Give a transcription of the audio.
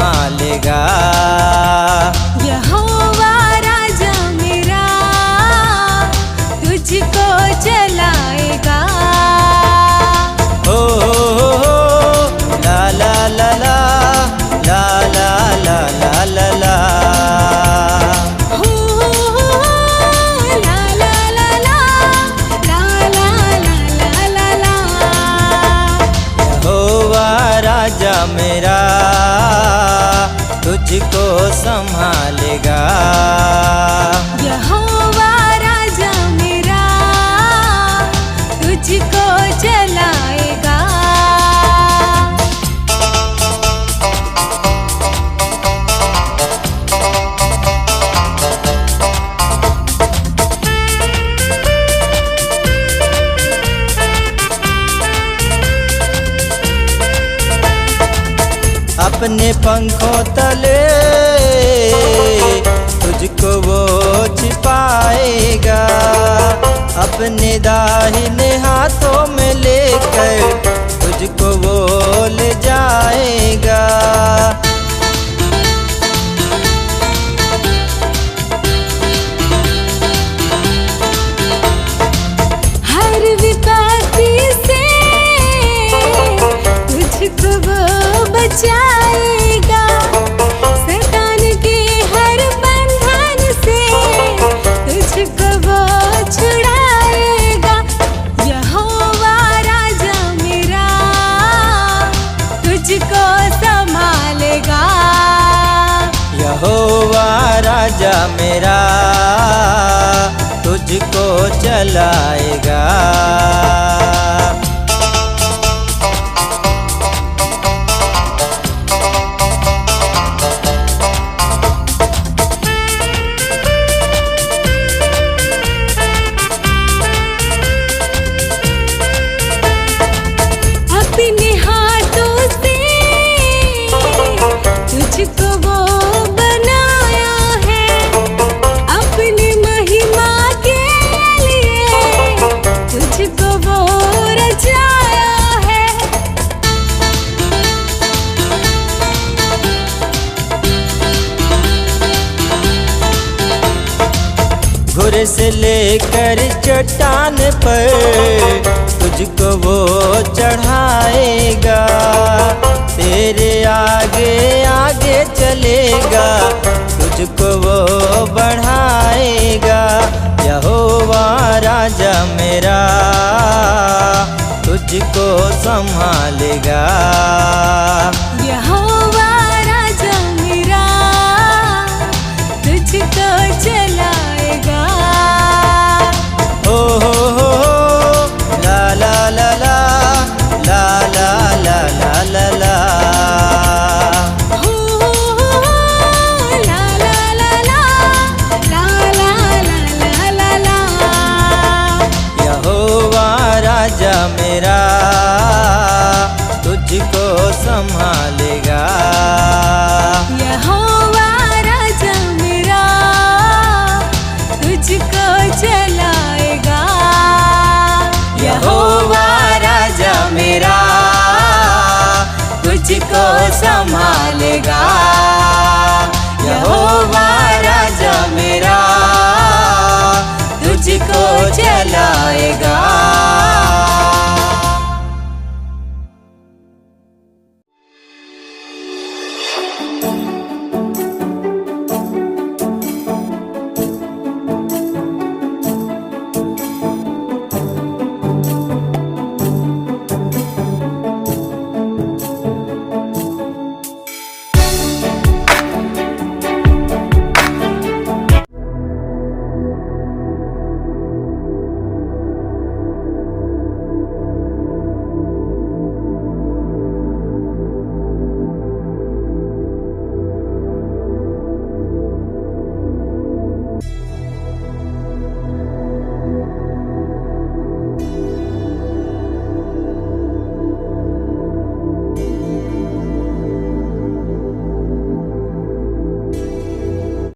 संभालेगा। यहोवा राजा मेरा तुझको चलाएगा। हो ला ला ला ला ला ला ला ला ला ला। हो ला ला ला ला ला ला ला ला ला। यहोवा राजा मेरा तुझको संभालेगा। यहोवा राजा मेरा तुझको चलाएगा। अपने पंखों तले तुझको वो छिपाएगा। अपने दाहिने हाथों में लेकर तुझको वो ले जाएगा। हर विपत्ति से तुझको वो बचाएगा। शैतान के हर बंधन से तुझको वो छुड़ाएगा। यहोवा राजा मेरा तुझको संभालेगा। यहोवा राजा मेरा तुझको चलाएगा। अपने हाथों से तुझको वो बनाया है। अपनी महिमा के लिए तुझको वो रचाया है। घुर से लेकर चट्टान पर तुझको वो चढ़ाएगा। तेरे आगे आगे चलेगा, तुझको वो बढ़ाएगा। यहोवा राजा मेरा तुझको संभालेगा। यहोवा